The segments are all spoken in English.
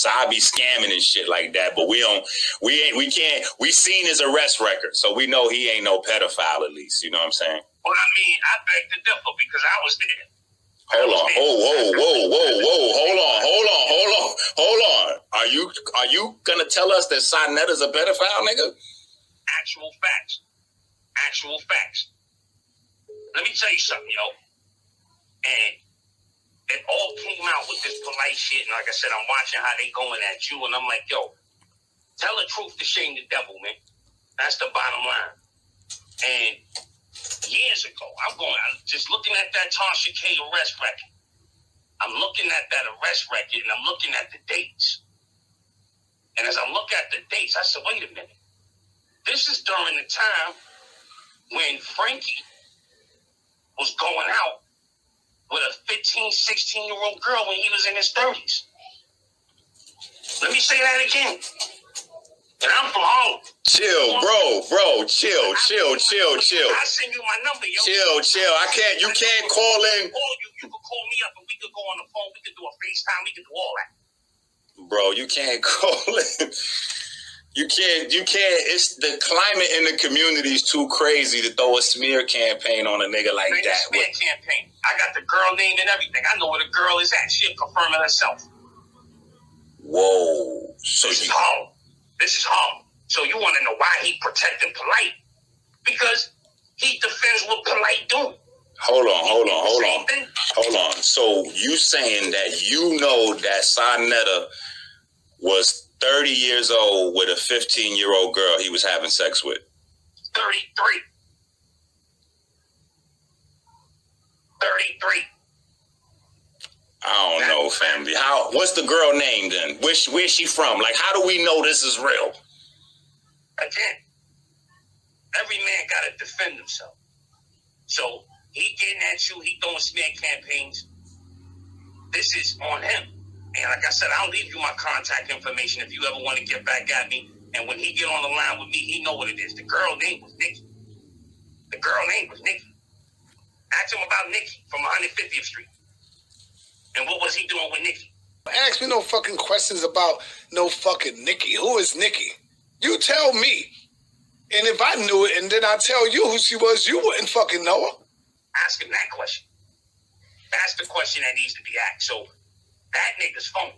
So I be scamming and shit like that. But we seen his arrest record, so we know he ain't no pedophile at least. You know what I'm saying? Well, I mean, I beg to differ because I was there. Hold on. Hold on. Are you gonna tell us that Sonetta's a pedophile, nigga? Actual facts. Let me tell you something, yo. And it all came out with this polite shit. And like I said, I'm watching how they going at you. And I'm like, yo, tell the truth to shame the devil, man. That's the bottom line. And years ago, I'm just looking at that Tasha K arrest record. I'm looking at that arrest record and I'm looking at the dates. And as I look at the dates, I said, wait a minute. This is during the time when Frankie was going out with a 15, 16-year-old girl when he was in his 30s. Let me say that again. And I'm from Harlem. Chill, bro. Chill. I send you my number, yo. Chill. You can't call in. Or you could call me up and we could go on the phone. We could do a FaceTime. We could do all that. Bro, you can't call in. You can't. It's the climate in the community is too crazy to throw a smear campaign on a nigga like that. A smear campaign. I got the girl name and everything. I know where the girl is at. She'll confirm it herself. Whoa. This is Harlem. So you want to know why he protected Polite? Because he defends what Polite do. Hold on. So you saying that you know that Sonetta was 30 years old with a 15-year-old girl he was having sex with? 33. I don't know, family. What's the girl name then? Where's she from? Like, how do we know this is real? Again, every man got to defend himself. So he getting at you, he throwing smear campaigns. This is on him. And like I said, I'll leave you my contact information if you ever want to get back at me. And when he get on the line with me, he know what it is. The girl name was Nikki. Ask him about Nikki from 150th Street. And what was he doing with Nikki? Ask me no fucking questions about no fucking Nikki. Who is Nikki? You tell me. And if I knew it and then I tell you who she was, you wouldn't fucking know her. Ask him that question. That's the question that needs to be asked. So that nigga's phone.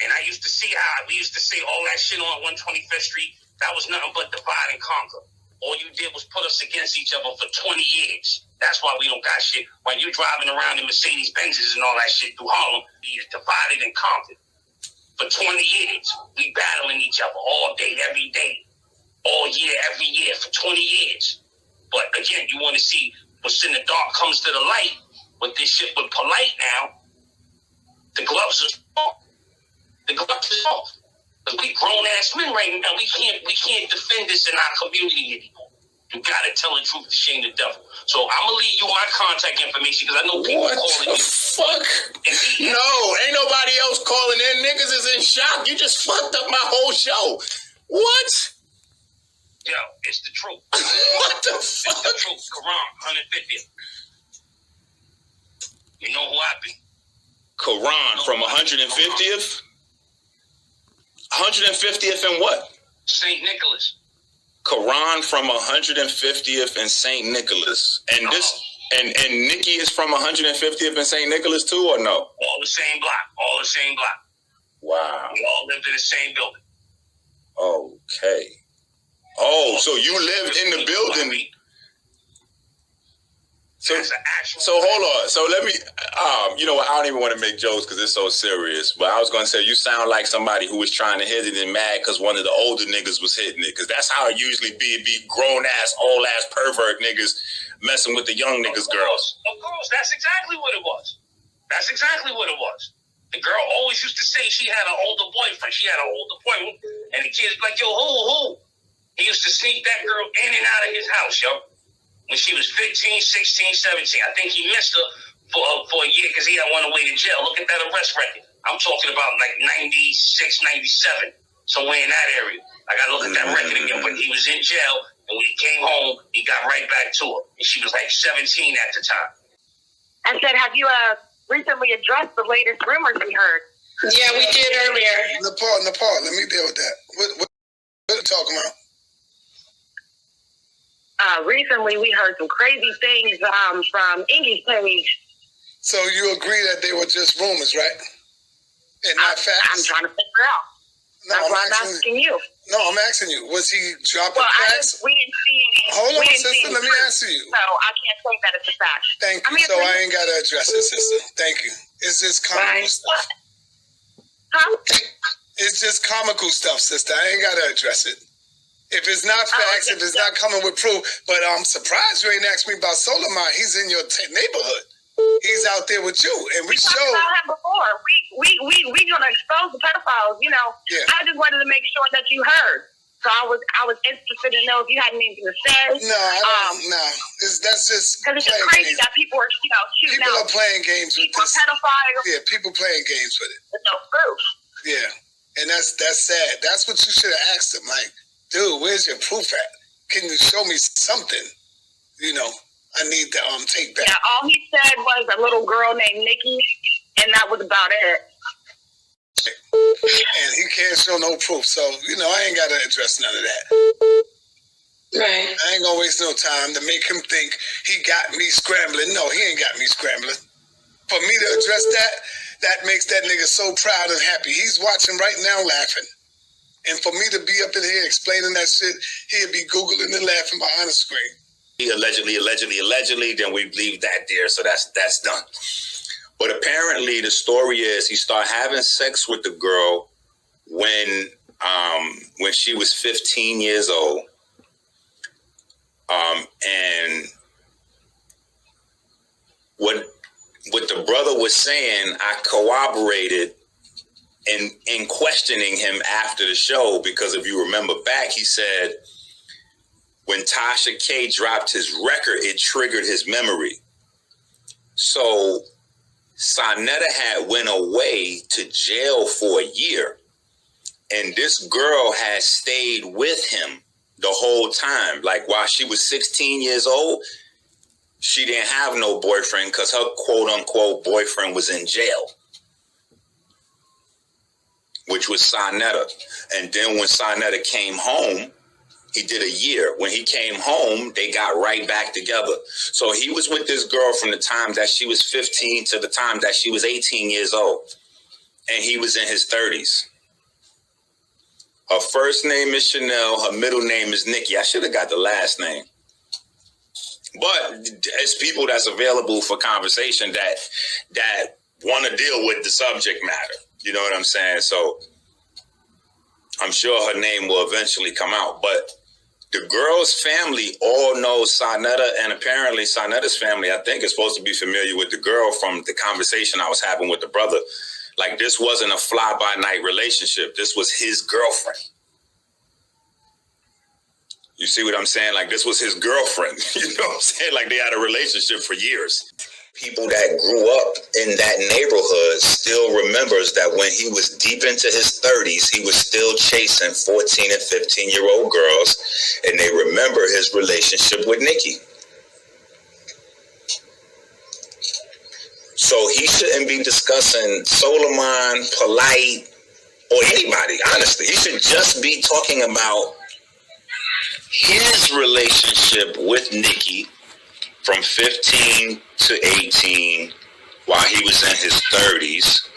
And I used to see how we used to say all that shit on 125th Street. That was nothing but divide and conquer. All you did was put us against each other for 20 years. That's why we don't got shit. When you're driving around in Mercedes-Benzes and all that shit through Harlem, we is divided and conquered. For 20 years, we battling each other all day, every day, all year, every year, for 20 years. But again, you want to see what's in the dark comes to the light. With this shit with Polite now, the gloves are off. Because we grown-ass men right now. We can't defend this in our community anymore. You gotta tell the truth to shame the devil. So I'm gonna leave you my contact information because I know people calling you. What the fuck? No, ain't nobody else calling in. Niggas is in shock. You just fucked up my whole show. What? Yo, it's the truth. What the fuck? It's the truth. Quran, 150th. You know who I be? Quran from 150th? 150th and what? St. Nicholas. Quran from 150th and St. Nicholas. And and Nikki is from 150th and St. Nicholas too, or no? All the same block. Wow. We all lived in the same building. Okay. Oh, so you lived in the building. So hold on. So let me, you know what? I don't even want to make jokes because it's so serious. But I was going to say, you sound like somebody who was trying to hit it and mad because one of the older niggas was hitting it. Because that's how it usually be. It be grown-ass, old-ass pervert niggas messing with the young niggas' girls. Of course. That's exactly what it was. The girl always used to say she had an older boyfriend. And the kids like, yo, who? He used to sneak that girl in and out of his house, yo. When she was 15, 16, 17. I think he missed her for a year because he had went away to jail. Look at that arrest record. I'm talking about like 96, 97, somewhere in that area. I got to look at that record again. But he was in jail, and when he came home, he got right back to her. And she was like 17 at the time. I said, have you recently addressed the latest rumors we heard Yeah, we did earlier. Nepal, let me deal with that. What are you talking about? Recently, we heard some crazy things from Ingy's page. So you agree that they were just rumors, right? And not facts? I'm trying to figure out. No, That's why I'm asking you. No, I'm asking you. Was he dropping facts? We didn't see any. Hold on, sister. Let me answer you. So I can't say that it's a fact. Thank you. So I ain't got to address it, sister. Thank you. It's just comical stuff. Huh? It's just comical stuff, sister. I ain't got to address it. If it's not facts, if it's not coming with proof. But I'm surprised you ain't asked me about Solomon. He's in your neighborhood. He's out there with you, and we talked about him before. We gonna expose the pedophiles. You know, yeah. I just wanted to make sure that you heard. So I was interested to know if you had anything to say. No, I don't. No, that's just because it's just crazy that people are shooting people out. People are playing games with this. Pedophiles. Yeah, people playing games with it. With no proof. Yeah, and that's sad. That's what you should have asked him. Like, dude, where's your proof at? Can you show me something? You know. I need the take back. Yeah, all he said was a little girl named Nikki, and that was about it. And he can't show no proof, so you know I ain't got to address none of that. Right. I ain't gonna waste no time to make him think he got me scrambling. No, he ain't got me scrambling. For me to address that makes that nigga so proud and happy. He's watching right now, laughing. And for me to be up in here explaining that shit, he'll be googling and laughing behind the screen. Allegedly, then we leave that there, so that's done. But apparently the story is he started having sex with the girl when she was 15 years old. And what the brother was saying, I corroborated in questioning him after the show, because if you remember back, he said, when Tasha K dropped his record, it triggered his memory. So Sonetta had went away to jail for a year. And this girl had stayed with him the whole time. Like while she was 16 years old, she didn't have no boyfriend because her quote unquote boyfriend was in jail, which was Sonetta. And then when Sonetta came home, he did a year. When he came home, they got right back together. So he was with this girl from the time that she was 15 to the time that she was 18 years old. And he was in his 30s. Her first name is Chanel. Her middle name is Nikki. I should have got the last name. But it's people that's available for conversation that want to deal with the subject matter. You know what I'm saying? So I'm sure her name will eventually come out. But the girl's family all knows Sonetta, and apparently Sonetta's family, I think, is supposed to be familiar with the girl from the conversation I was having with the brother. Like, this wasn't a fly-by-night relationship. This was his girlfriend. You see what I'm saying? Like, this was his girlfriend. You know what I'm saying? Like, they had a relationship for years. People that grew up in that neighborhood still remembers that when he was deep into his 30s, he was still chasing 14 and 15-year-old girls, and they remember his relationship with Nikki. So he shouldn't be discussing Solomon, Polite, or anybody, honestly. He should just be talking about his relationship with Nikki from 15 to 18 while he was in his 30s.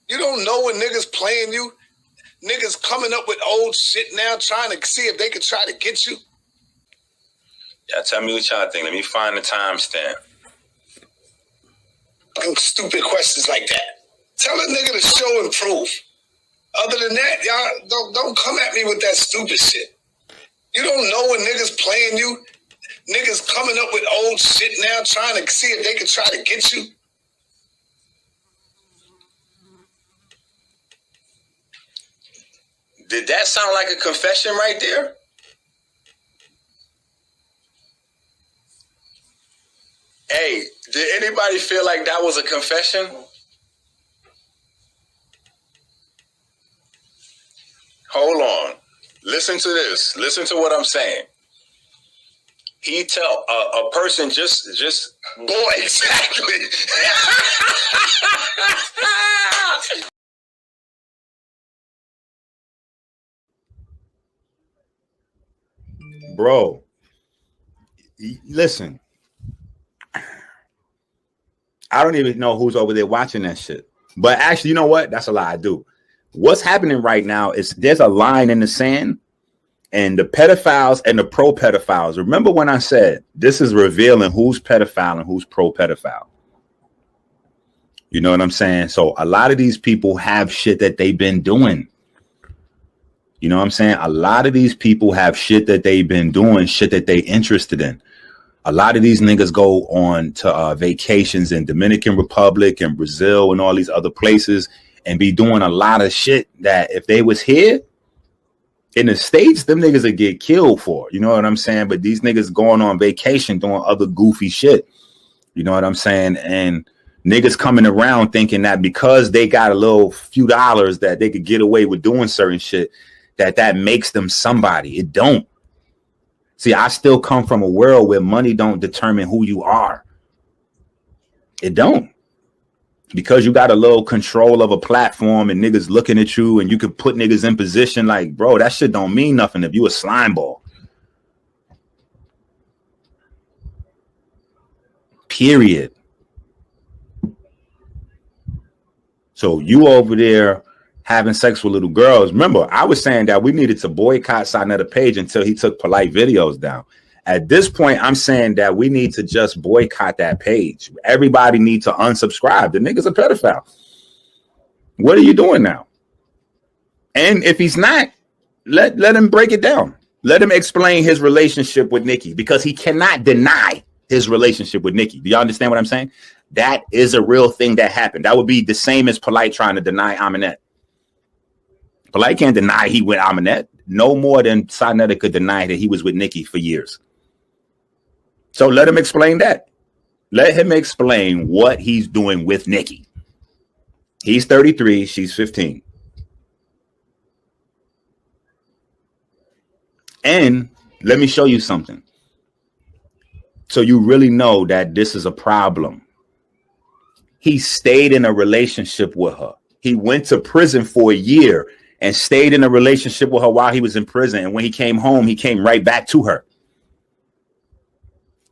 You don't know when niggas playing you? Niggas coming up with old shit now trying to see if they can try to get you? Yeah, tell me what y'all think. Let me find the timestamp. Stupid questions like that. Tell a nigga to show and prove. Other than that, y'all don't come at me with that stupid shit. You don't know when niggas playing you? Niggas coming up with old shit now trying to see if they can try to get you? Did that sound like a confession right there? Hey, did anybody feel like that was a confession? Hold on. Listen to this. Listen to what I'm saying. He tell a person just boy, exactly. Bro, listen, I don't even know who's over there watching that shit. But actually, you know what? That's a lie. I do. What's happening right now is there's a line in the sand, and the pedophiles and the pro pedophiles. Remember when I said this is revealing who's pedophile and who's pro pedophile? You know what I'm saying? So a lot of these people have shit that they've been doing. You know what I'm saying? A lot of these people have shit that they've been doing, shit that they interested in. A lot of these niggas go on to vacations in Dominican Republic and Brazil and all these other places and be doing a lot of shit that if they was here in the States, them niggas would get killed for. You know what I'm saying? But these niggas going on vacation doing other goofy shit. You know what I'm saying? And niggas coming around thinking that because they got a little few dollars that they could get away with doing certain shit, that makes them somebody. It don't. See, I still come from a world where money don't determine who you are. It don't. Because you got a little control of a platform and niggas looking at you and you can put niggas in position like, bro, that shit don't mean nothing if you a slime ball. Period. So you over there having sex with little girls. Remember, I was saying that we needed to boycott Sonetta Page until he took polite videos down. At this point, I'm saying that we need to just boycott that page. Everybody needs to unsubscribe. The nigga's a pedophile. What are you doing now? And if he's not, let him break it down. Let him explain his relationship with Nicki, because he cannot deny his relationship with Nicki. Do y'all understand what I'm saying? That is a real thing that happened. That would be the same as Polite trying to deny Aminette. Polite can't deny he with Aminette no more than Sonetta could deny that he was with Nicki for years. So let him explain that. Let him explain what he's doing with Nicki. He's 33, she's 15. And let me show you something. So you really know that this is a problem. He stayed in a relationship with her. He went to prison for a year and stayed in a relationship with her while he was in prison. And when he came home, he came right back to her.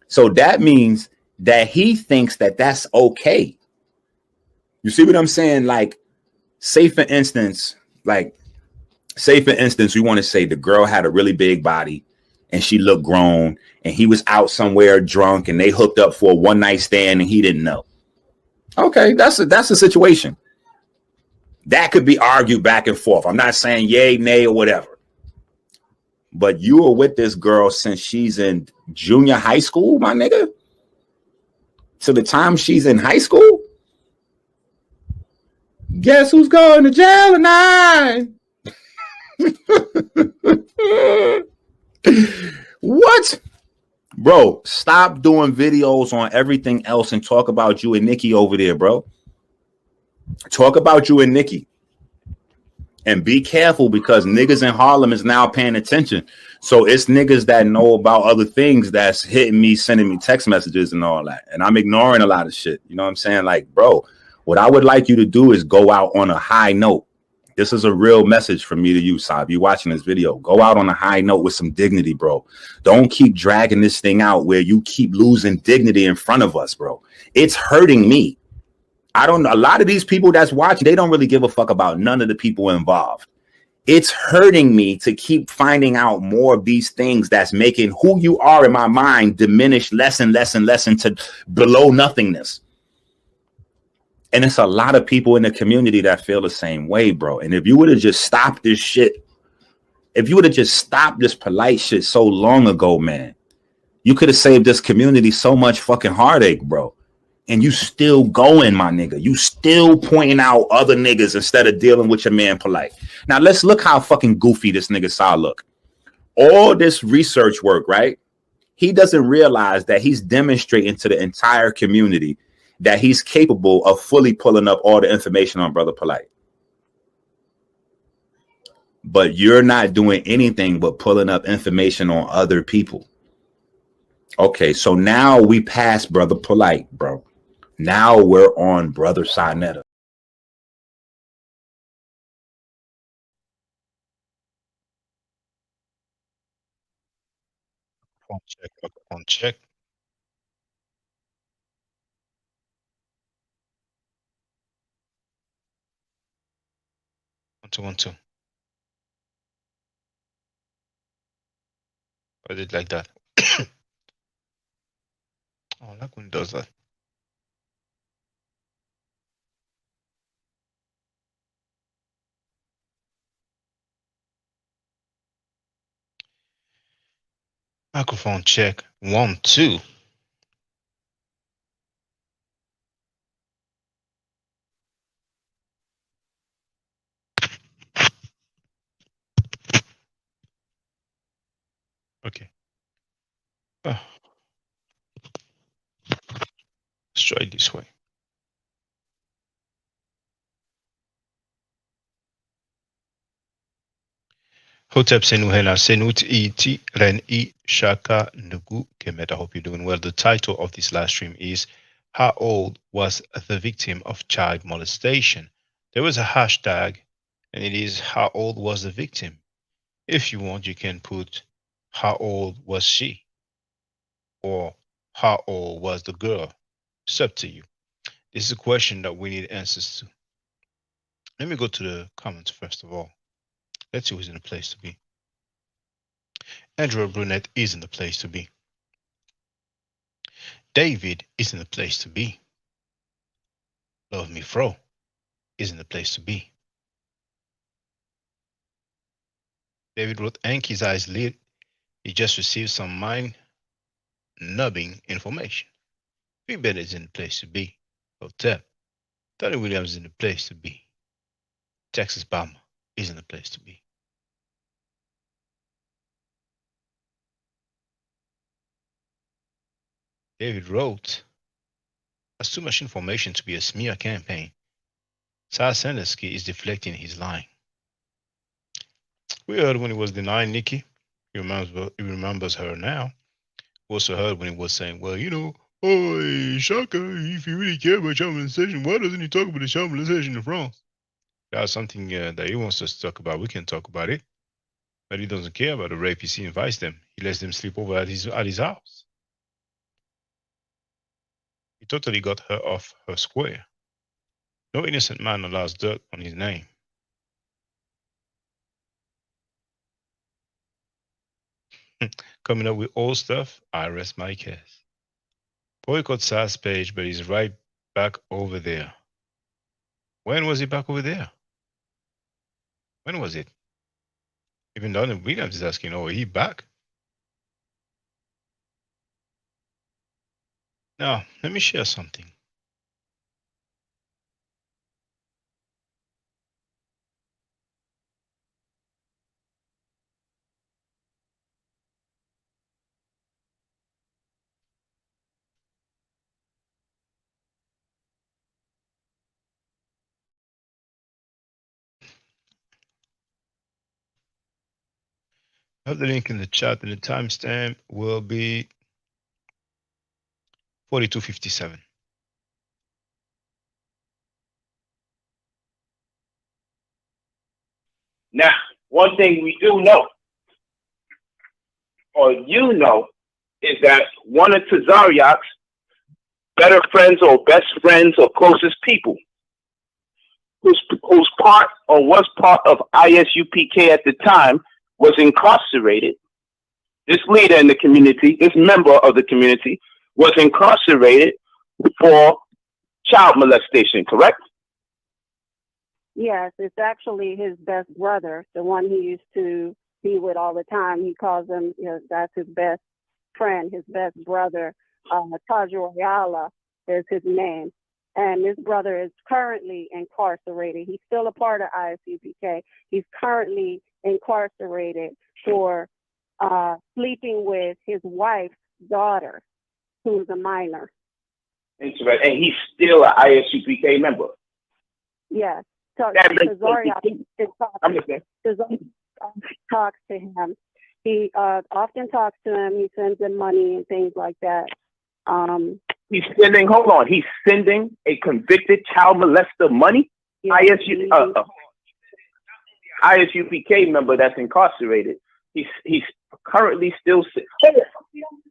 So that means that he thinks that that's okay. You see what I'm saying? Like, say for instance, we want to say the girl had a really big body and she looked grown and he was out somewhere drunk and they hooked up for a one night stand and he didn't know. Okay, that's a situation. That could be argued back and forth. I'm not saying yay, nay, or whatever. But you were with this girl since she's in junior high school, my nigga. To the time she's in high school. Guess who's going to jail tonight? What? Bro, stop doing videos on everything else and talk about you and Nicki over there, bro. Talk about you and Nicki. And be careful, because niggas in Harlem is now paying attention. So it's niggas that know about other things that's hitting me, sending me text messages and all that. And I'm ignoring a lot of shit. You know what I'm saying? Like, bro, what I would like you to do is go out on a high note. This is a real message from me to you, Saab. You watching this video. Go out on a high note with some dignity, bro. Don't keep dragging this thing out where you keep losing dignity in front of us, bro. It's hurting me. A lot of these people that's watching, they don't really give a fuck about none of the people involved. It's hurting me to keep finding out more of these things that's making who you are in my mind diminish less and less and less into below nothingness. And it's a lot of people in the community that feel the same way, bro. And if you would have just stopped this shit, if you would have just stopped this polite shit so long ago, man, you could have saved this community so much fucking heartache, bro. And you still going, my nigga. You still pointing out other niggas instead of dealing with your man Polite. Now, let's look how fucking goofy this nigga saw look. All this research work, right? He doesn't realize that he's demonstrating to the entire community that he's capable of fully pulling up all the information on Brother Polite. But you're not doing anything but pulling up information on other people. Okay, so now we passed Brother Polite, bro. Now we're on Brother Sinetta. Phone check. Phone check. 1 2 1 2. I did like that. Oh, I like when it does that. Microphone check. 1 2. Okay. Oh, let's try it this way. Hotep Senu Hena Senut Iti Ren I Shaka Nugu Kemet. I hope you're doing well. The title of this live stream is How Old Was the Victim of Child Molestation? There was a hashtag and it is How Old Was the Victim? If you want, you can put How Old Was She? Or How Old Was the Girl? It's up to you. This is a question that we need answers to. Let me go to the comments first of all. Let's see who's in the place to be. Andrew Brunette is in the place to be. David is in the place to be. Love Me Fro is in the place to be. David wrote, Anki's eyes lit. He just received some mind nubbing information. Bennett is in the place to be. Hotep. Tony Williams is in the place to be. Texas Bomber is in the place to be. David wrote, that's too much information to be a smear campaign. Sal Sandersky is deflecting his line. We heard when he was denying Nikki. He remembers her now. We also heard when he was saying, well, you know, oh, Shaka, if you really care about child molestation, why doesn't he talk about the child molestation in France? That's something that he wants us to talk about. We can talk about it. But he doesn't care about the rapists. He invites them. He lets them sleep over at his house. He totally got her off her square. No innocent man allows dirt on his name. Coming up with old stuff, I rest my case. Boycott Sal's page, but he's right back over there. When was he back over there? When was it? Even Donald Williams is asking, oh, he back? Now, let me share something. I have the link in the chat, and the timestamp will be 42:57. Now, one thing we do know, or you know, is that one of Tazariak's better friends or best friends or closest people, who's part or was part of ISUPK at the time, was incarcerated. This leader in the community, this member of the community, was incarcerated for child molestation, correct? Yes, it's actually his best brother, the one he used to be with all the time. He calls him, you know, that's his best friend, his best brother. Tajo Ayala is his name. And this brother is currently incarcerated. He's still a part of ISUPK. He's currently incarcerated for sleeping with his wife's daughter, who's a minor. Interesting. And he's still an ISUPK member. Yes. So That Tazaria talks to him, He often talks to him. He sends him money and things like that. He's sending. Hold on. He's sending a convicted child molester money. Yeah, ISUPK member that's incarcerated. He's currently still.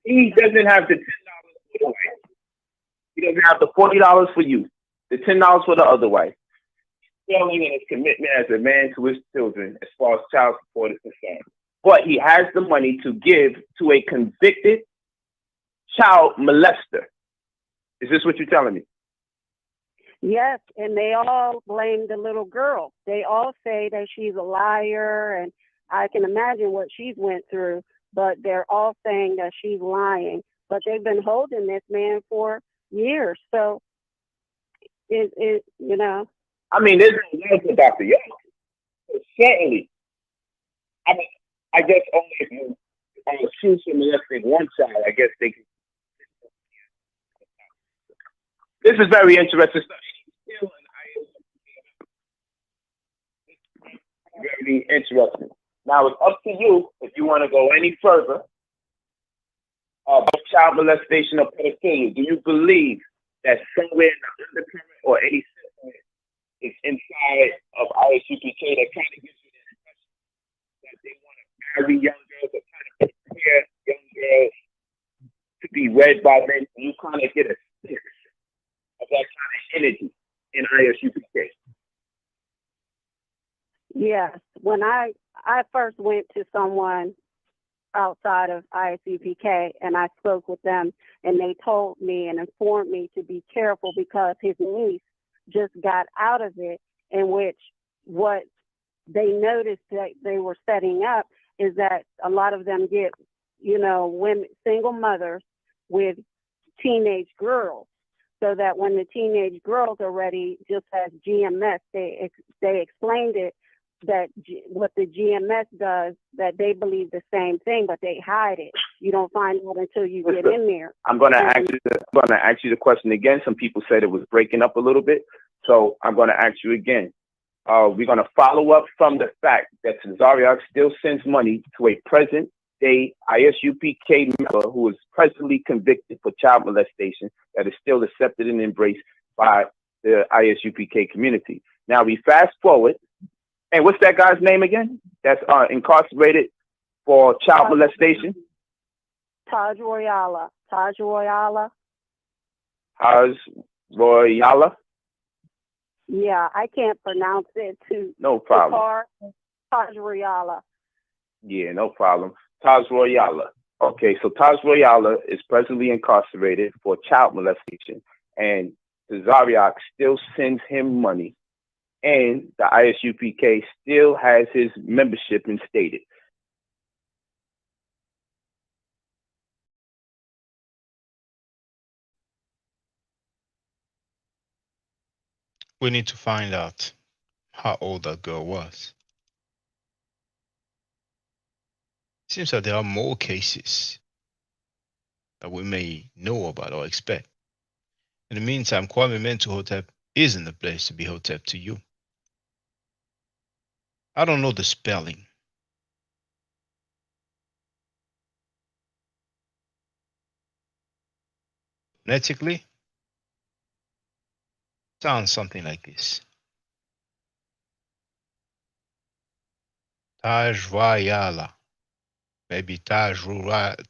He doesn't have the $10 for the wife. He doesn't have the $40 for you. The $10 for the other wife. Failing in his commitment as a man to his children, as far as child support is concerned. But he has the money to give to a convicted child molester. Is this what you're telling me? Yes, and they all blame the little girl. They all say that she's a liar, and I can imagine what she's went through, but they're all saying that she's lying. But they've been holding this man for years, so it you know. I mean, there's no for Dr. Young. Certainly. I mean, I guess only if you choose to molesting one child, I guess they can. This is very interesting stuff. Very interesting. Now it's up to you if you want to go any further about child molestation or pedophilia. Do you believe that somewhere in the undercurrent or any system is inside of ISUPK that kind of gives you the impression that they want to marry young girls or kind of prepare young girls to be wed by men? You kind of get a sense of that kind of energy in ISUPK. Yes, when I first went to someone outside of ISUPK and I spoke with them, and they told me and informed me to be careful because his niece just got out of it, in which what they noticed that they were setting up is that a lot of them get, women, single mothers with teenage girls, so that when the teenage girls are ready, just as GMS, they explained it, that what the GMS does, that they believe the same thing, but they hide it. You don't find out until you get in there. I'm going to ask you the question again. Some people said it was breaking up a little bit, so I'm going to ask you again. We're going to follow up from the fact that Zariak still sends money to a present-day ISUPK member who is presently convicted for child molestation that is still accepted and embraced by the ISUPK community. Now we fast forward. And what's that guy's name again? That's incarcerated for child molestation? Taj Royala. Taj Royala. Taj Royala? Yeah, I can't pronounce it too. No problem. Taj Royala. Yeah, no problem. Taj Royala. Okay, so Taj Royala is presently incarcerated for child molestation, and the Zariak still sends him money. And the ISUPK still has his membership instated. We need to find out how old that girl was. It seems that there are more cases that we may know about or expect. In the meantime, Kwame Mentuhotep isn't the place to be Hotep to you. I don't know the spelling. Phonetically, sounds something like this. Tajwayala. Maybe Tajruyala.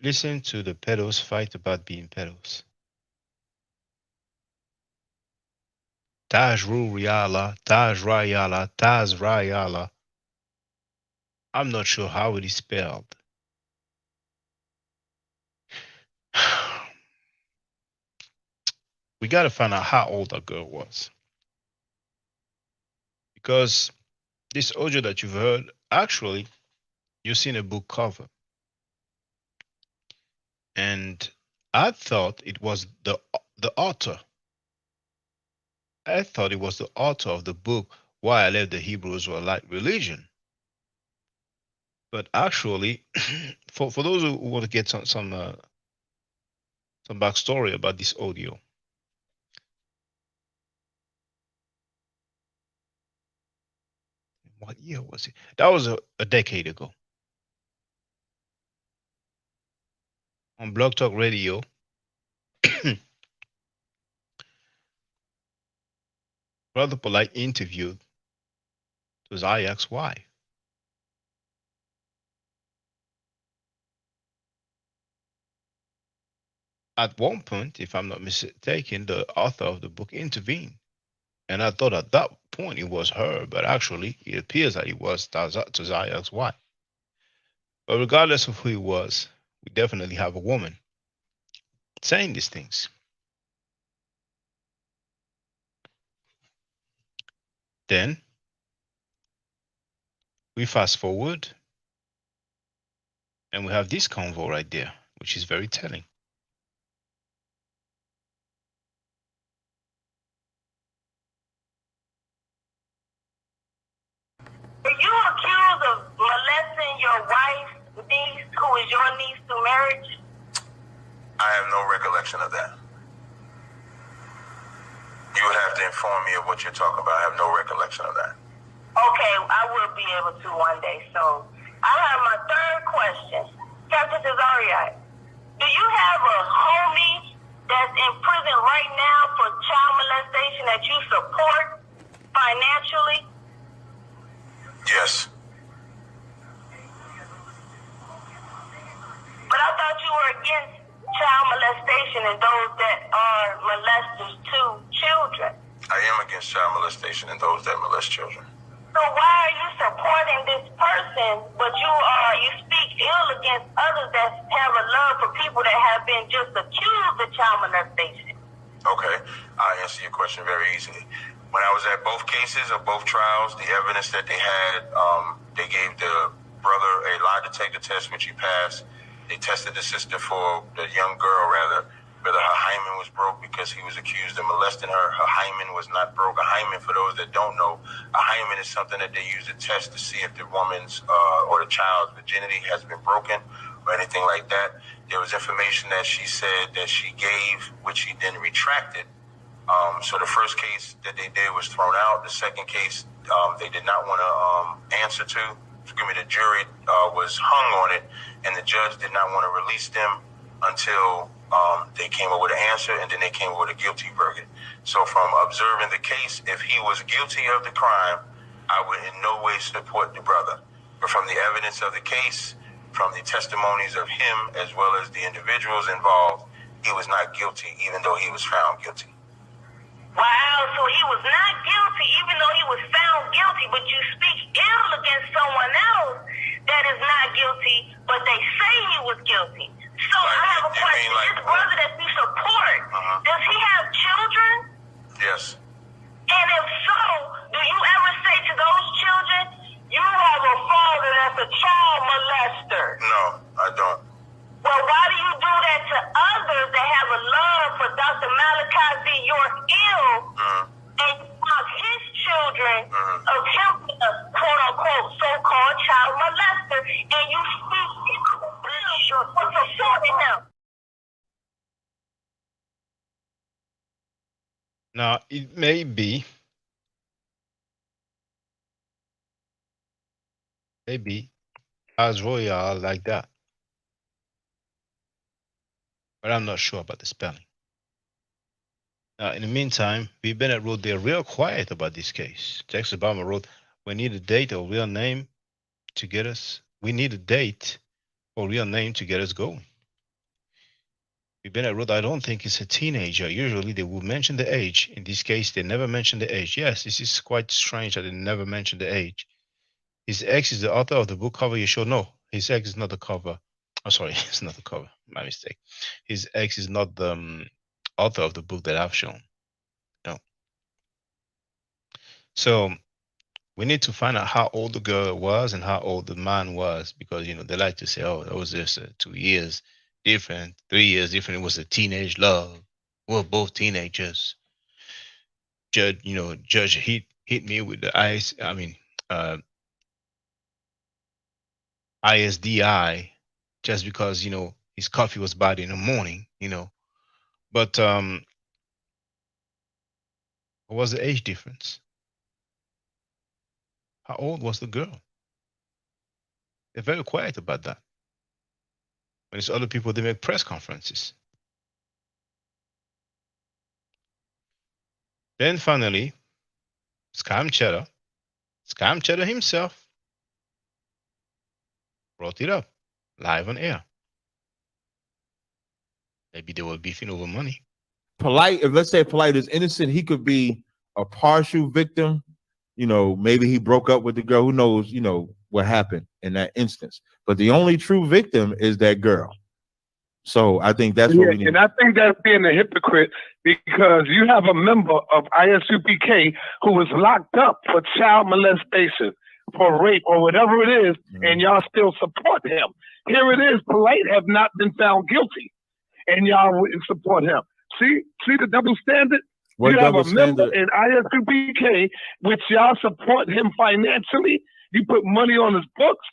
Listen to the pedos fight about being pedos. Tajruyala, Tajrayala, Tazrayala. I'm not sure how it is spelled. We gotta find out how old that girl was. Because this audio that you've heard, actually, you've seen a book cover. And I thought it was the author. I thought it was the author of the book, Why I Left the Hebrew Israelite Religion. But actually, for those who want to get some backstory about this audio, why What year was it? That was a decade ago. On Blog Talk Radio, Brother Polite interviewed Josiah's wife. At one point, if I'm not mistaken, the author of the book intervened. And I thought at that point it was her, but actually it appears that it was Josiah's wife. But regardless of who it was, we definitely have a woman saying these things. Then we fast forward and we have this convo right there, which is very telling. Were you accused of molesting your wife's niece, who is your niece through marriage? I have no recollection of that. You would have to inform me of what you're talking about. I have no recollection of that. Okay, I will be able to one day. So I have my third question. Captain Cesario, do you have a homie that's in prison right now for child molestation that you support financially? Yes. But I thought you were against child molestation and those that are molesters to children. I am against child molestation and those that molest children. So why are you supporting this person, but you speak ill against others that have a love for people that have been just accused of child molestation? Okay, I'll answer your question very easily. When I was at both cases of both trials, the evidence that they had, they gave the brother a lie detector test, which he passed. They tested the sister for the young girl, rather, whether her hymen was broke because he was accused of molesting her. Her hymen was not broke. A hymen, for those that don't know, a hymen is something that they use to test to see if the woman's or the child's virginity has been broken or anything like that. There was information that she said that she gave, which she then retracted. So the first case that they did was thrown out. The second case, they did not want to answer to. The jury was hung on it, and the judge did not want to release them until they came up with an answer, and then they came up with a guilty verdict. So from observing the case, if he was guilty of the crime, I would in no way support the brother. But from the evidence of the case, from the testimonies of him as well as the individuals involved, he was not guilty, even though he was found guilty. Wow, so he was not guilty even though he was found guilty, but you speak ill against someone else that is not guilty, but they say he was guilty. So I have a question. This brother that you support, does he have children? Yes. And if so, do you ever say to those children, you have a father that's a child molester? No, I don't. Well, why do you do that to others that have a love for Dr. Malachi Z. York Ill and you mock his children of him being a quote-unquote so-called child molester, and you speak for supporting him? Now, it may be, as royal like that, but I'm not sure about the spelling. Now, in the meantime, B. Bennett wrote they're real quiet about this case. Texas Obama wrote, we need a date or real name to get us. We need a date or real name to get us going. B. Bennett wrote, I don't think it's a teenager. Usually they will mention the age. In this case, they never mentioned the age. Yes, this is quite strange that they never mentioned the age. His ex is the author of the book cover you show. No, his ex is not the cover. Oh, sorry, it's not the cover. My mistake. His ex is not the author of the book that I've shown. No. So we need to find out how old the girl was and how old the man was, because they like to say, oh, that was just 2 years different, 3 years different. It was a teenage love. We're both teenagers. Judge hit me with the ice. I mean, ISDI, just because his coffee was bad in the morning. But what was the age difference? How old was the girl? They're very quiet about that. When it's other people, they make press conferences. Then finally, Scam Cheddar himself brought it up live on air. Maybe they were beefing over money. Polite, if let's say Polite is innocent, he could be a partial victim. You know, maybe he broke up with the girl. Who knows, you know, what happened in that instance. But the only true victim is that girl. So I think that's what we need. And I think that's being a hypocrite because you have a member of ISUPK who was locked up for child molestation, for rape, or whatever it is, and y'all still support him. Here it is, Polite have not been found guilty, and y'all wouldn't support him. See the double standard? What you have double a member standard? in ISUPK, which y'all support him financially. You put money on his books,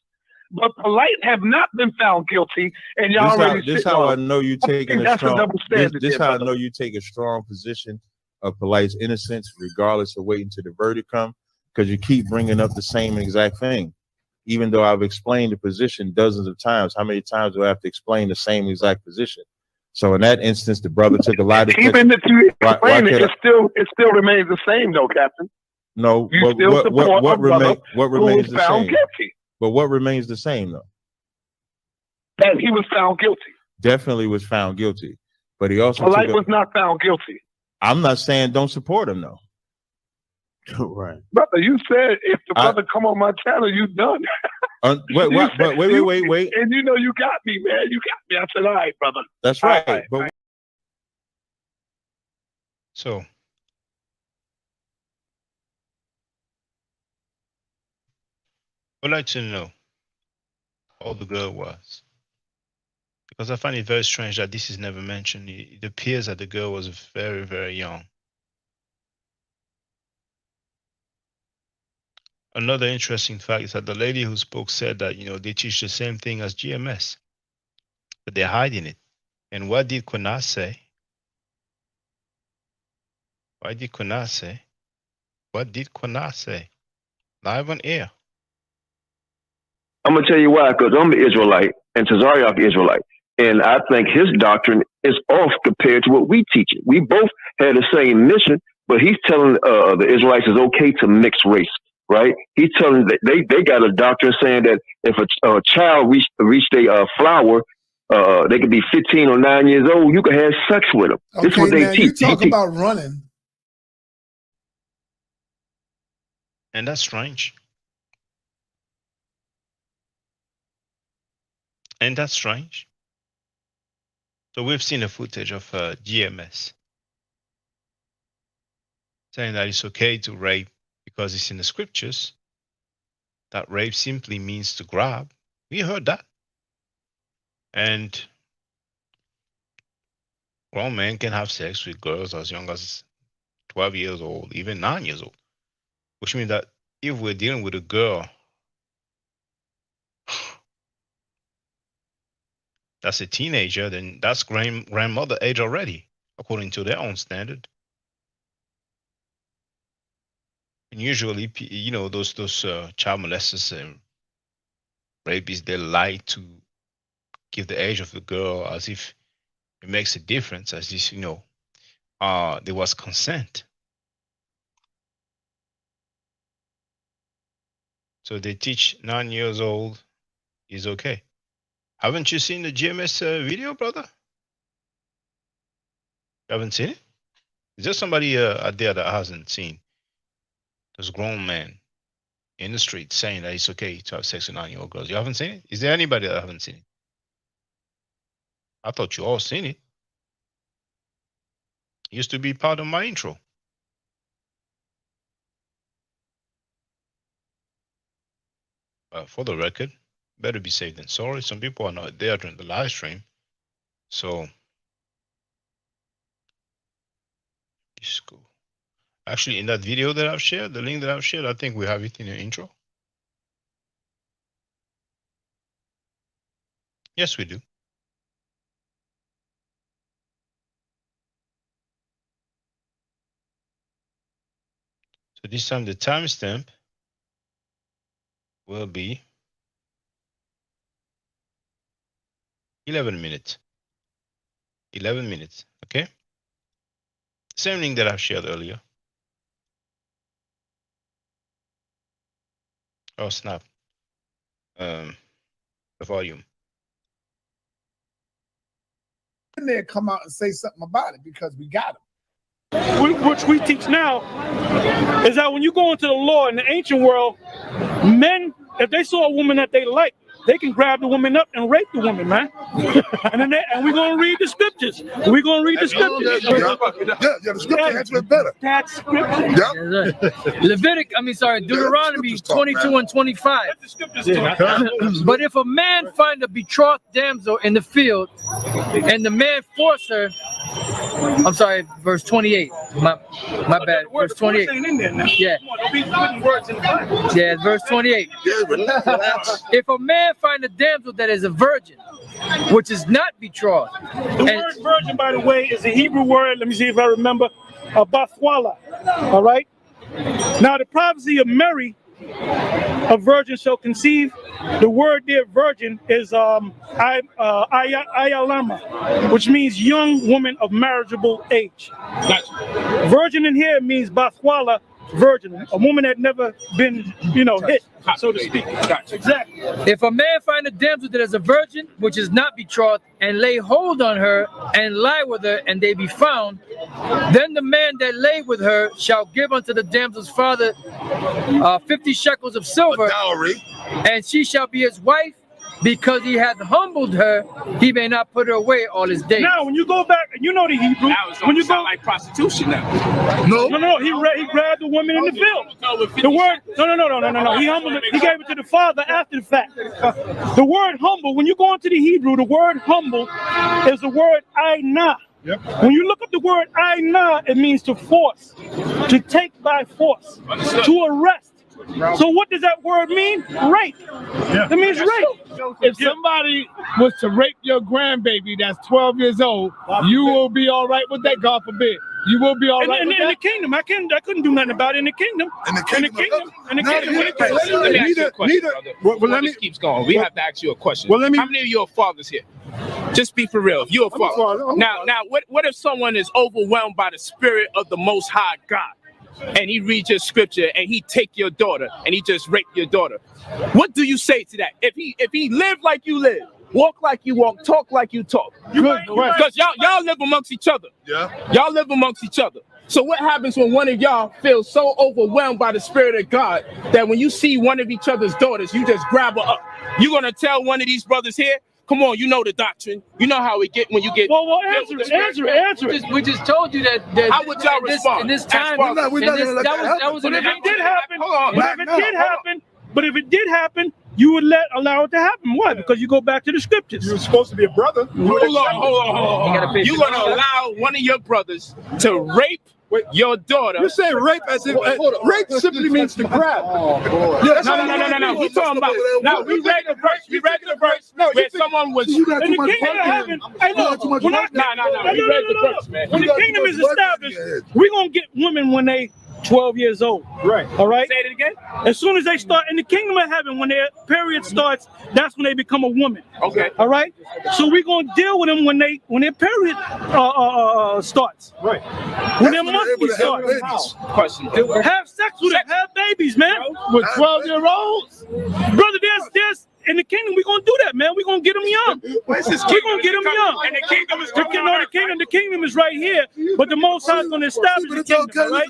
but Polite have not been found guilty, and y'all This how I know you taking a strong. This how I know you take a strong position of Polite's innocence, regardless of waiting till the verdict come, because you keep bringing up the same exact thing, even though I've explained the position dozens of times. How many times do I have to explain the same exact position? So in that instance, the brother took a lot of. Even if you explain it, it still remains the same, though, Captain. No, you still support what remains the same? Guilty. But what remains the same though? That he was found guilty. Definitely was found guilty, but he also Polite was not found guilty. I'm not saying don't support him though. Right, brother. You said if the brother come on my channel, you done. Wait, and you know you got me, man. You got me. I said, all right, brother. That's right. But so I'd like to know how old the girl was, because I find it very strange that this is never mentioned. It appears that the girl was very, very young. Another interesting fact is that the lady who spoke said that, you know, they teach the same thing as GMS, but they're hiding it. And what did Qunas say? What did Qunas say? Live on air. I'm gonna tell you why, because I'm an Israelite and Tazariak Israelite, and I think his doctrine is off compared to what we teach. We both had the same mission, but he's telling the Israelites it's okay to mix race, right? He's telling that they got a doctrine saying that if a child reached a flower, they could be 15 or 9 years old, you can have sex with them. Okay, This is what they teach. You talk about running. And that's strange. And that's strange. So we've seen the footage of GMS saying that it's okay to rape because it's in the scriptures, that rape simply means to grab. We heard that. And grown men can have sex with girls as young as 12 years old, even 9 years old. Which means that if we're dealing with a girl that's a teenager, then that's grandmother age already, according to their own standard. And usually, you know, those child molesters and rapists, they lie to give the age of the girl as if it makes a difference, as if, you know, there was consent. So they teach 9 years old is okay. Haven't you seen the GMS video, brother? You haven't seen it? Is there somebody out there that hasn't seen those grown men in the street saying that it's okay to have sex with 9-year-old girls? You haven't seen it? Is there anybody that haven't seen it? I thought you all seen it. It used to be part of my intro. For the record, better be safe than sorry. Some people are not there during the live stream. So, it's cool. Actually, in that video that I've shared, the link that I've shared, I think we have it in the intro. Yes, we do. So this time the timestamp will be 11 minutes. 11 minutes. Okay. Same link that I've shared earlier. Oh snap. The volume. And then come out and say something about it because we got them. Which we teach now is that when you go into the law in the ancient world, men, if they saw a woman that they like, they can grab the woman up and rape the woman, man. and we're gonna read the scriptures. We're gonna read the scriptures. Yeah, the scripture answers better. That's scripture. Deuteronomy 22 and 25. But if a man find a betrothed damsel in the field, and the man force her, I'm sorry, verse 28. My bad. Verse 28. Yeah. Yeah, verse 28. If a man find a damsel that is a virgin, which is not betrothed. The word virgin, by the way, is a Hebrew word. Let me see if I remember. Bathwala. All right. Now, the prophecy of Mary, a virgin shall conceive. The word there, virgin, is ayalama, which means young woman of marriageable age. Virgin in here means bathwala, virgin, a woman that never been, hit, so to speak. Exactly. If a man find a damsel that is a virgin, which is not betrothed, and lay hold on her and lie with her, and they be found, then the man that lay with her shall give unto the damsel's father 50 shekels of silver, dowry, and she shall be his wife. Because he hath humbled her, he may not put her away all his days. Now, when you go back, and you know the Hebrew, when you go like prostitution now. No, he grabbed the woman in the field. The word, no. He humbled it. He gave it to the father after the fact. The word humble, when you go into the Hebrew, the word humble is the word aina. Yep. When you look up the word aina, it means to force, to take by force, to arrest. So what does that word mean? Rape. Yeah. It means rape. If somebody was to rape your grandbaby that's 12 years old, you will be all right with that, God forbid. You will be all right with that? In the kingdom, I couldn't do nothing about it in the kingdom. Let me ask you a question, brother. This keeps going. We have to ask you a question. How many of your fathers here? Just be for real. If you're a father. Now, what if someone is overwhelmed by the spirit of the Most High God? And he reads your scripture and he take your daughter and he just raped your daughter. What do you say to that? If he lived like you live, walk like you walk, talk like you talk. Because y'all live amongst each other. Yeah. Y'all live amongst each other. So what happens when one of y'all feels so overwhelmed by the spirit of God that when you see one of each other's daughters, you just grab her up? You gonna tell one of these brothers here, come on, you know the doctrine. You know how we get when you get. Well, answer it. We just told you that. How would y'all respond? In this time, that was but if it did happen, but if it did happen, you would allow it to happen. Why? Because you go back to the scriptures. You're supposed to be a brother. Hold on. You're gonna allow one of your brothers to rape your daughter. You say rape as if rape simply means to grab. No. We talking about now. We read the verse. Where someone was in the kingdom of heaven. Hey, look, when the kingdom is established, we're gonna get women when they 12 years old. Right. All right. Say it again. As soon as they start in the kingdom of heaven, when their period starts, that's when they become a woman. Okay. All right. So we're gonna deal with them when their period starts. Right. When their monthly starts. Question. Have sex with them. Have babies, man. With 12-year-olds, brother. There's. In the kingdom, we're gonna do that, man. We're gonna get them young. We're gonna get them young. And the kingdom is the kingdom is right here, but the Most High is gonna establish the kingdom. Right?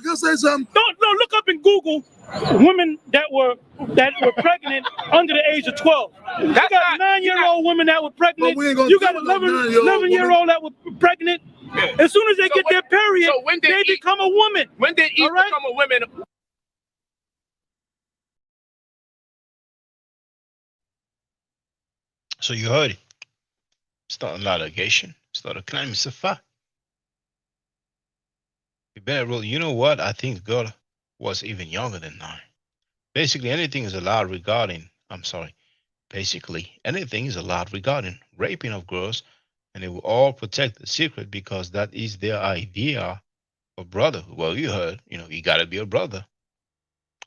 Don't look up in Google women that were pregnant under the age of 12. You got 9-year-old women that were pregnant. You got 11-year-old that were pregnant. Yeah. As soon as they get their period, they become a woman. When did Eve become a woman? So you heard it. It's not an allegation. It's not a claim. It's a fact. You better rule. You know what? I think God was even younger than 9. Basically, anything is allowed regarding. Basically, anything is allowed regarding raping of girls, and they will all protect the secret because that is their idea of brother. Well, you heard. You got to be a brother.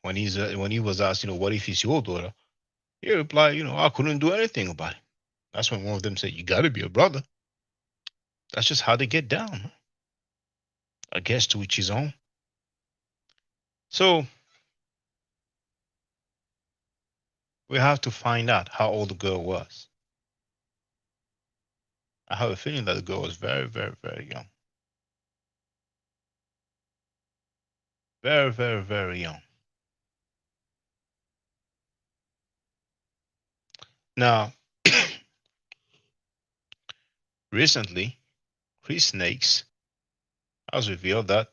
When he was asked, what if it's your daughter? He replied, I couldn't do anything about it. That's when one of them said, you got to be a brother. That's just how they get down. I guess to each his own. So we have to find out how old the girl was. I have a feeling that the girl was very, very, very young. Very, very, very young. Now, recently, Chris Snakes has revealed that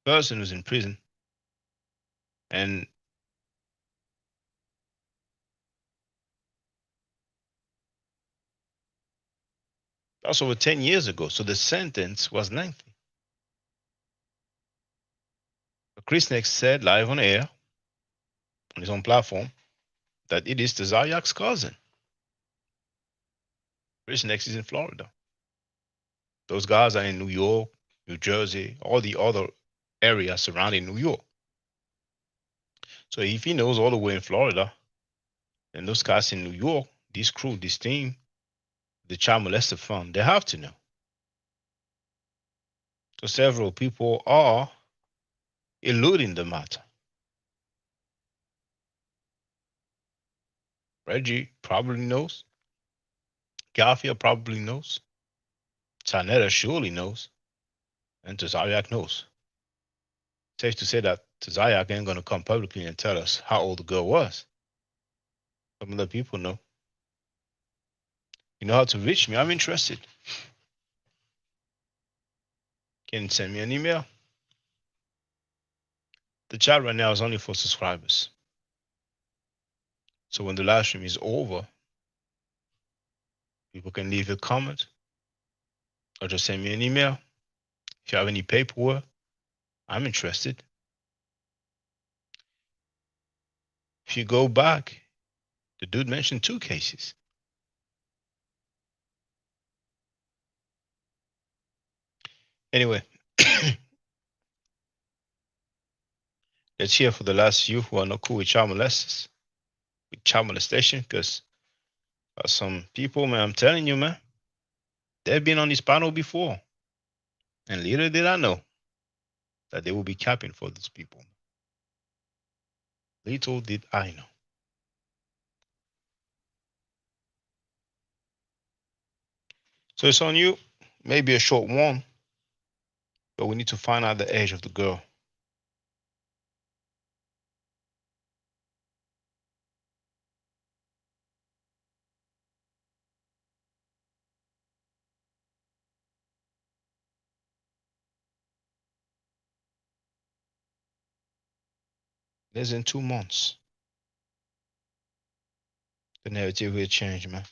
the person who's in prison and that's over 10 years ago. So the sentence was lengthy. But Chris Snakes said live on air on his own platform that it is Tazayak's cousin. Chris Snakes is in Florida. Those guys are in New York, New Jersey, all the other areas surrounding New York. So if he knows all the way in Florida, then those guys in New York, this crew, this team, the child molester fund, they have to know. So several people are eluding the matter. Reggie probably knows. Garfield probably knows. Tanetta surely knows. And Tazayak knows. Safe to say that Tazayak ain't going to come publicly and tell us how old the girl was. Some of the people know. You know how to reach me? I'm interested. Can you send me an email? The chat right now is only for subscribers. So when the live stream is over, people can leave a comment or just send me an email. If you have any paperwork, I'm interested. If you go back, the dude mentioned 2 cases. Anyway, let's hear for the last few who are not cool with child molesters, with child molestation, because some people, man, I'm telling you, man, they've been on this panel before. And little did I know that they will be capping for these people. Little did I know. So it's on you. Maybe a short one, but we need to find out the age of the girl. Less than 2 months. The narrative will change, man.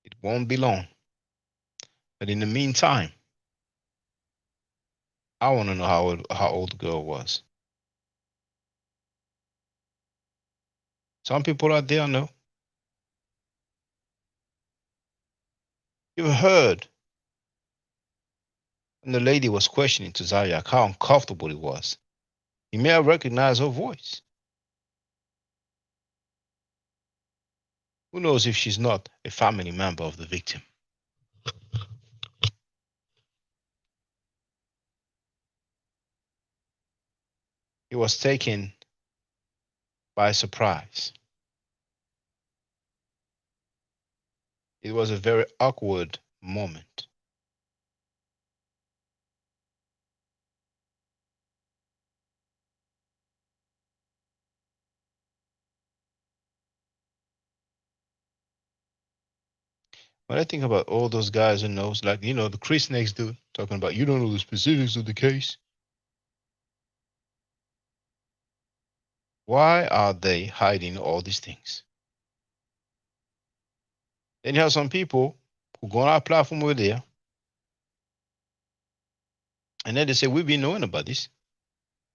It won't be long. But in the meantime, I want to know how old the girl was. Some people out there know. You've heard when the lady was questioning to Zayak how uncomfortable it was. You may have recognized her voice. Who knows if she's not a family member of the victim? He was taken by surprise. It was a very awkward moment. When I think about all those guys who knows, like, the Chris Snakes dude talking about, you don't know the specifics of the case. Why are they hiding all these things? Then you have some people who go on our platform over there, and then they say, we've been knowing about this.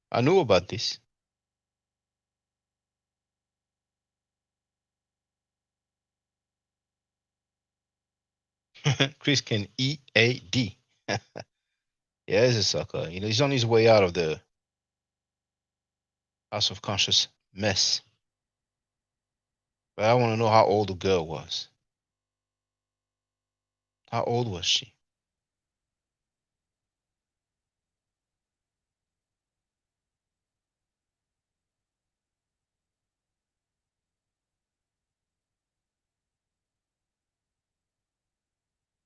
I knew about this. Chris can EAD. Yeah, he's a sucker. He's on his way out House of conscious mess. But I want to know how old the girl was. How old was she?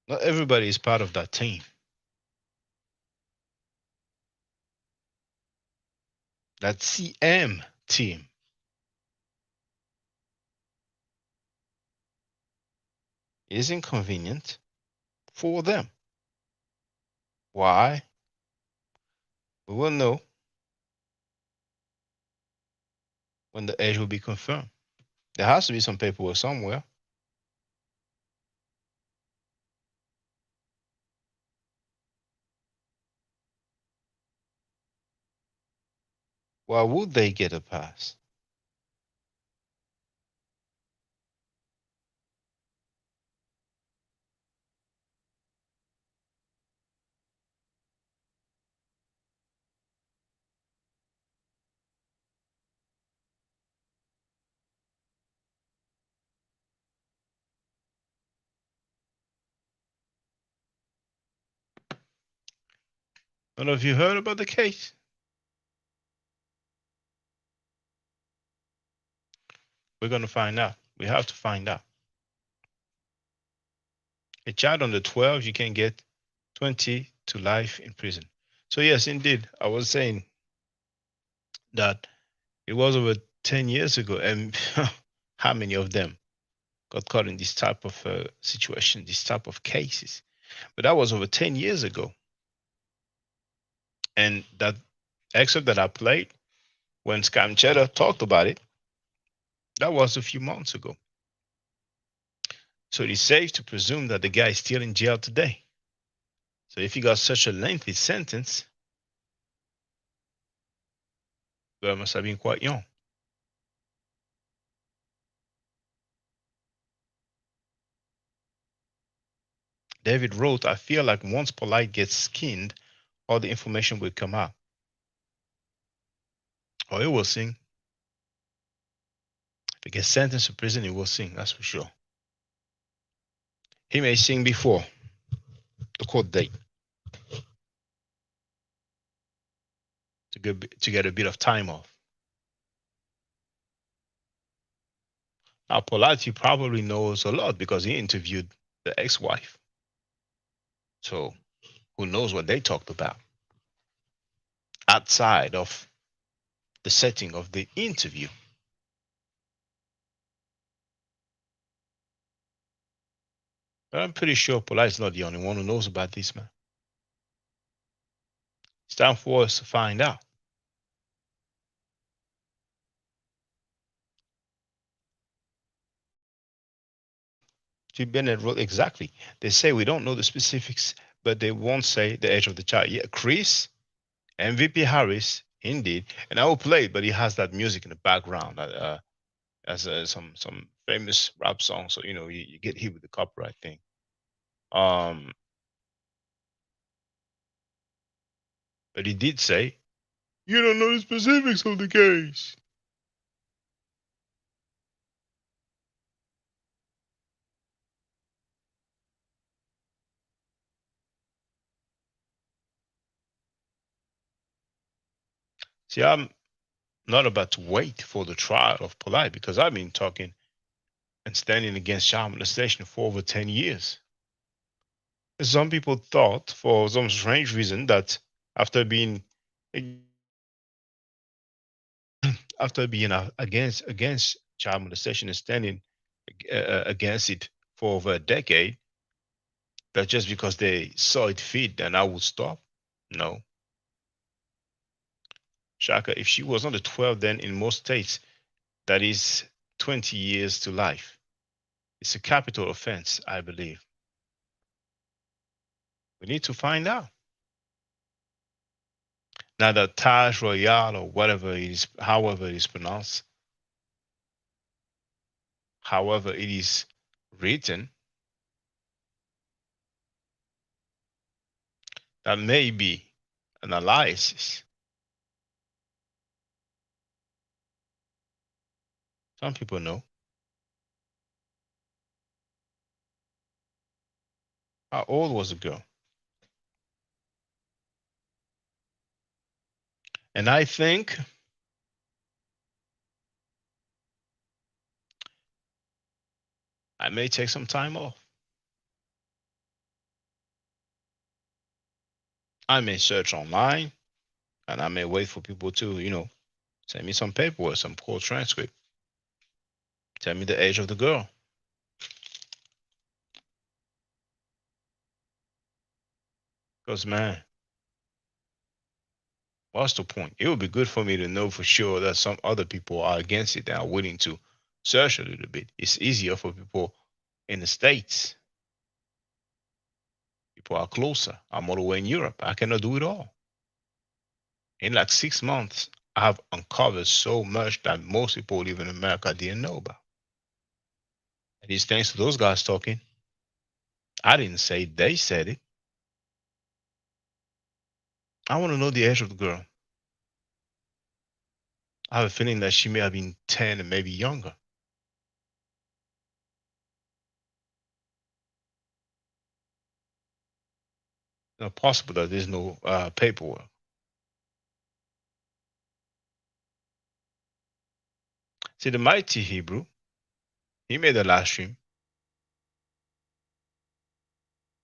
Not everybody is part of that team. That CM team. Is inconvenient for them. Why? We will know when the age will be confirmed. There has to be some paperwork somewhere. Why would they get a pass? I don't know if you heard about the case. We're going to find out. We have to find out. A child under 12, you can get 20 to life in prison. So yes, indeed, I was saying that it was over 10 years ago, and how many of them got caught in this type of situation, this type of cases? But that was over 10 years ago. And that excerpt that I played when Scam Cheddar talked about it, that was a few months ago. So it is safe to presume that the guy is still in jail today. So if he got such a lengthy sentence, well, must have been quite young. David wrote, I feel like once Polite gets skinned, all the information will come out. Or he will sing. If he gets sentenced to prison, he will sing, that's for sure. He may sing before the court date to get a bit of time off. Now, Polite probably knows a lot because he interviewed the ex-wife. So who knows what they talked about outside of the setting of the interview. But I'm pretty sure Polite's not the only one who knows about this, man. It's time for us to find out. G. Bennett wrote exactly. They say we don't know the specifics, but they won't say the age of the child. Yeah, Chris, MVP Harris, indeed. And I will play it, but he has that music in the background as some famous rap song. So, you get hit with the copyright thing. But he did say, you don't know the specifics of the case. See, I'm not about to wait for the trial of Polite because I've been talking and standing against child molestation for over 10 years. Some people thought, for some strange reason, that after being against child molestation and standing against it for over a decade, that just because they saw it fit, then I would stop. No. Shaka, if she was under 12, then in most states, that is 20 years to life. It's a capital offense, I believe. We need to find out. Now that Taj Royale or whatever it is, however it is pronounced, however it is written, that may be an analysis Some people know. How old was the girl? And I think I may take some time off. I may search online and I may wait for people to, send me some paperwork, some court transcript. Tell me the age of the girl. Because, man, what's the point? It would be good for me to know for sure that some other people are against it and are willing to search a little bit. It's easier for people in the States. People are closer. I'm all the way in Europe. I cannot do it all. In like 6 months, I have uncovered so much that most people live in America didn't know about. And it's thanks to those guys talking. I didn't say it, they said it. I want to know the age of the girl. I have a feeling that she may have been 10 and maybe younger. It's not possible that there's no paperwork. See, the mighty Hebrew, he made a live stream.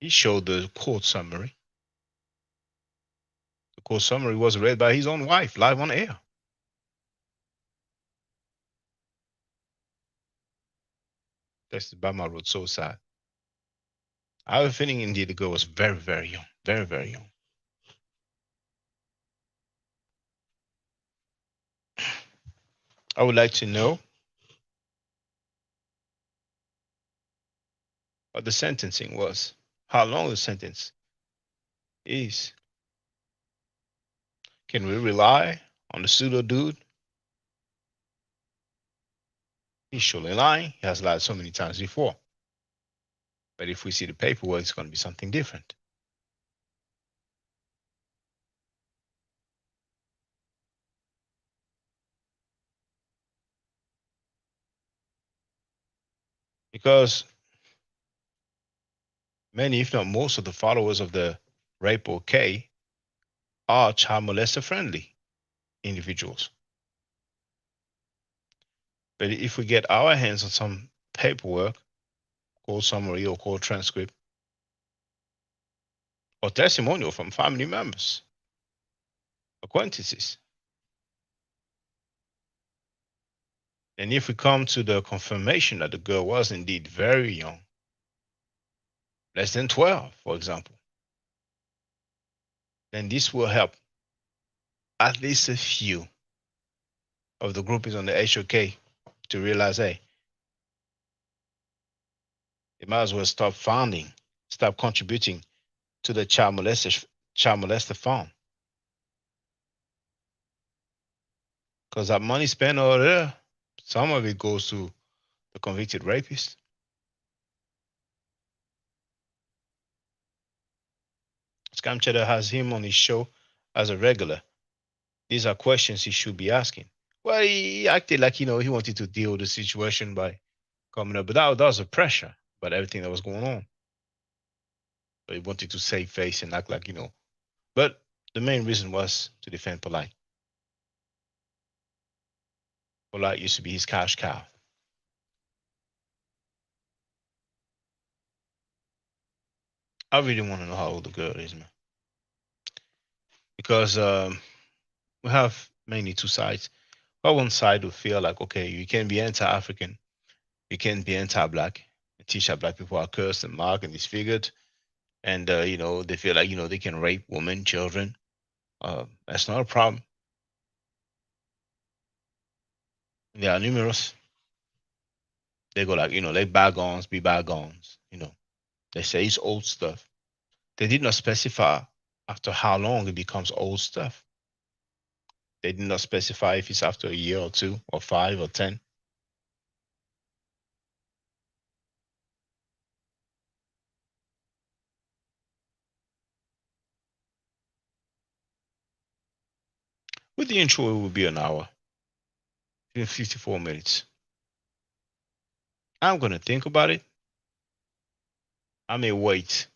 He showed the court summary. The court summary was read by his own wife live on air. That's by my road, so sad. I have a feeling indeed the girl was very, very young. Very, very young. I would like to know what the sentencing was, how long the sentence is. Can we rely on the pseudo dude? He's surely lying. He has lied so many times before. But if we see the paperwork, it's going to be something different. Because many, if not most, of the followers of the Rape OK are child molester friendly individuals. But if we get our hands on some paperwork, court summary or court transcript, or testimonial from family members, acquaintances, and if we come to the confirmation that the girl was indeed very young, less than 12, for example, then this will help at least a few of the groupies on the HOK to realize, hey, they might as well stop funding, stop contributing to the child molester fund. Because that money spent over there, some of it goes to the convicted rapist. Scam Cheddar has him on his show as a regular. These are questions he should be asking. Well, he acted like, he wanted to deal with the situation by coming up, but that was a pressure about everything that was going on. So he wanted to save face and act like, But the main reason was to defend Polite. Polite used to be his cash cow. I really want to know how old the girl is, man. Because we have mainly two sides. Well, one side will feel like, okay, you can be anti-African, you can be anti-black, and teach that black people are cursed and marked and disfigured, and they feel like they can rape women, children. That's not a problem. They are numerous. They go like, let bygones be bygones. They say it's old stuff. They did not specify after how long it becomes old stuff. They did not specify if it's after a year or 2 or 5 or 10. With the intro, it will be an hour, 54 minutes. I'm going to think about it. I may wait.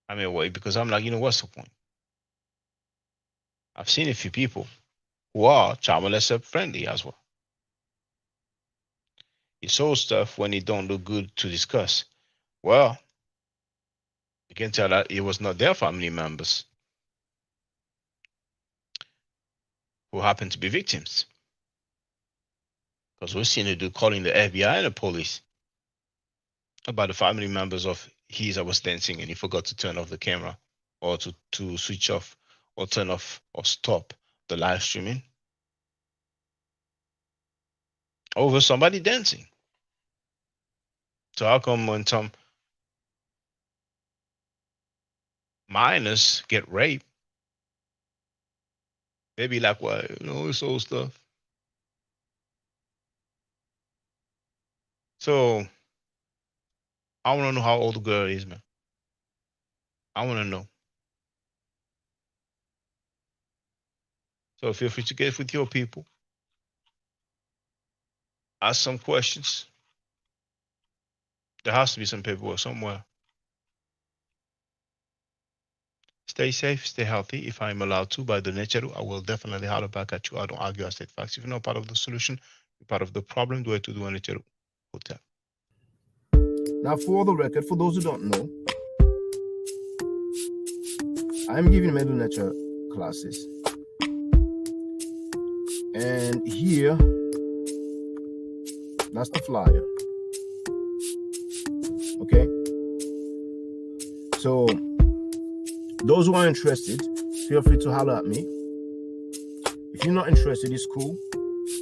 Because I'm like, what's the point? I've seen a few people who are child molester friendly as well. It's all stuff when it don't look good to discuss. Well, you can tell that it was not their family members who happened to be victims. Because we've seen a dude calling the FBI and the police about the family members of his that was dancing and he forgot to turn off the camera or to switch off or turn off or stop the live streaming over somebody dancing. So how come when some minors get raped, they be like, well, it's old stuff. So I want to know how old the girl is, man. I want to know. So feel free to get with your people. Ask some questions. There has to be some paperwork somewhere. Stay safe, stay healthy. If I'm allowed to, by the nature, I will definitely holler back at you. I don't argue, I state facts. If you're not part of the solution, you're part of the problem. Do it to do a nature hotel. Now, for the record, for those who don't know, I'm giving mental nature classes. And here, that's the flyer. Okay? So, those who are interested, feel free to holler at me. If you're not interested, it's cool.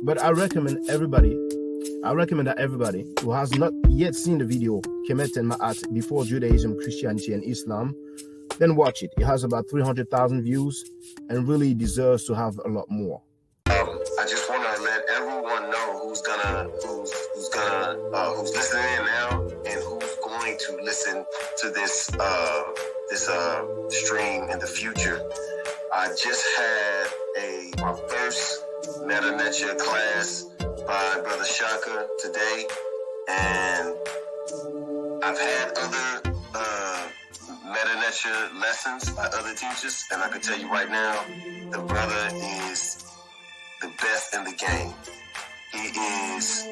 But I recommend that everybody who has not yet seen the video, Kemet and Ma'at, Before Judaism, Christianity, and Islam, then watch it. It has about 300,000 views and really deserves to have a lot more. I just want to let everyone know who's listening in now and who's going to listen to this stream in the future. I just had my first Meta Nature class by Brother Shaka today, and I've had other Meta Nature lessons by other teachers, and I can tell you right now, the brother is the best in the game. He is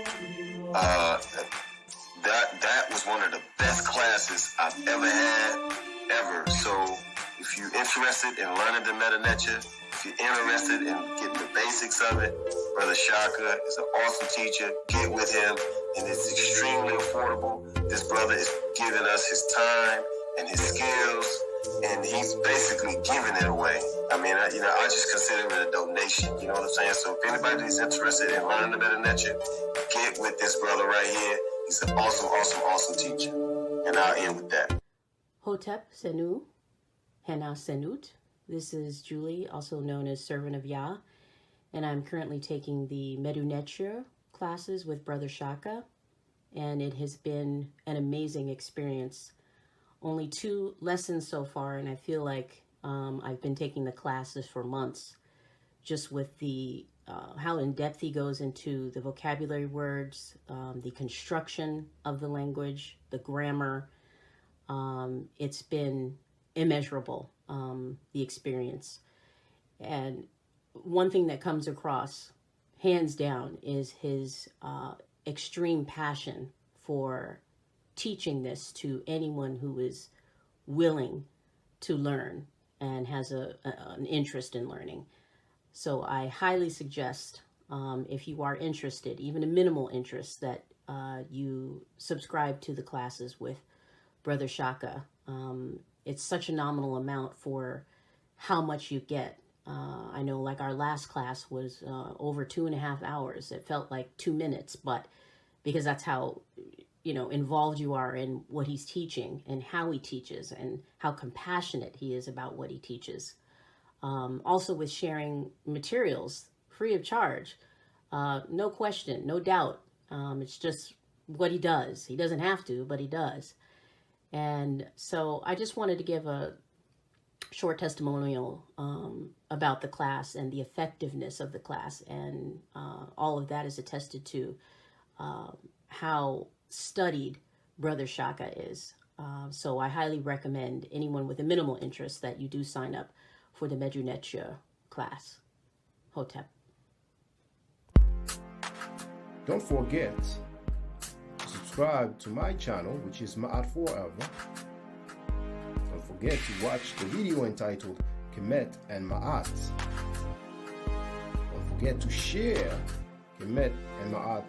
that was one of the best classes I've ever had, ever. So if you're interested in learning the Meta Nature, if you're interested in getting the basics of it, Brother Shaka is an awesome teacher. Get with him, and it's extremely affordable. This brother is giving us his time and his skills, and he's basically giving it away. I mean, I just consider it a donation. You know what I'm saying? So if anybody's interested in learning the Meta Nature, get with this brother right here. He's an awesome, awesome, awesome teacher. And I'll end with that. Hotep Senu, Hena Senut. This is Julie, also known as Servant of Yah, and I'm currently taking the Medu Neture classes with Brother Shaka, and it has been an amazing experience. Only 2 lessons so far, and I feel like I've been taking the classes for months, just with the how in depth he goes into the vocabulary words, the construction of the language, the grammar. It's been immeasurable, the experience. And one thing that comes across, hands down, is his extreme passion for teaching this to anyone who is willing to learn and has an interest in learning. So I highly suggest, if you are interested, even a minimal interest, that you subscribe to the classes with Brother Shaka. It's such a nominal amount for how much you get. I know, like, our last class was over 2.5 hours. It felt like 2 minutes, but because that's how involved you are in what he's teaching and how he teaches and how compassionate he is about what he teaches. Also with sharing materials free of charge, no question, no doubt. It's just what he does. He doesn't have to, but he does. And so I just wanted to give a short testimonial about the class and the effectiveness of the class, and all of that is attested to how studied Brother Shaka is. So I highly recommend anyone with a minimal interest that you do sign up for the Medu Netia class. Hotep. Don't forget to subscribe to my channel, which is Ma'at Forever. Don't forget to watch the video entitled Kemet and Ma'at. Don't forget to share Kemet and Ma'at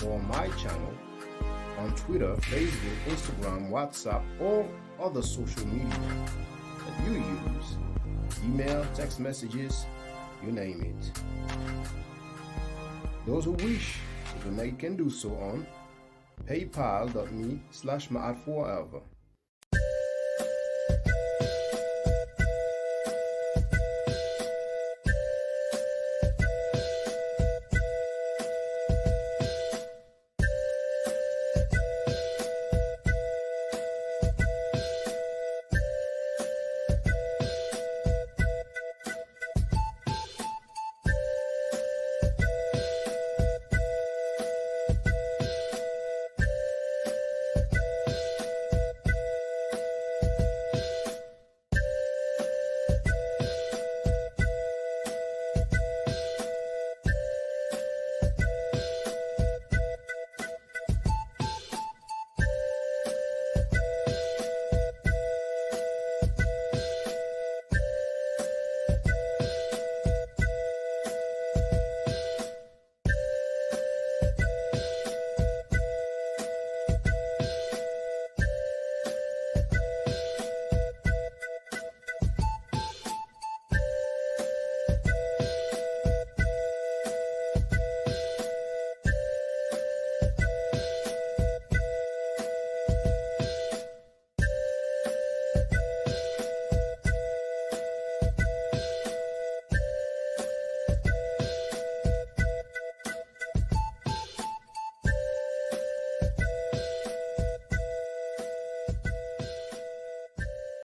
on my channel on Twitter, Facebook, Instagram, WhatsApp, or other social media that you use. Email, text messages, you name it. Those who wish to donate can do so on paypal.me/ma'atforever.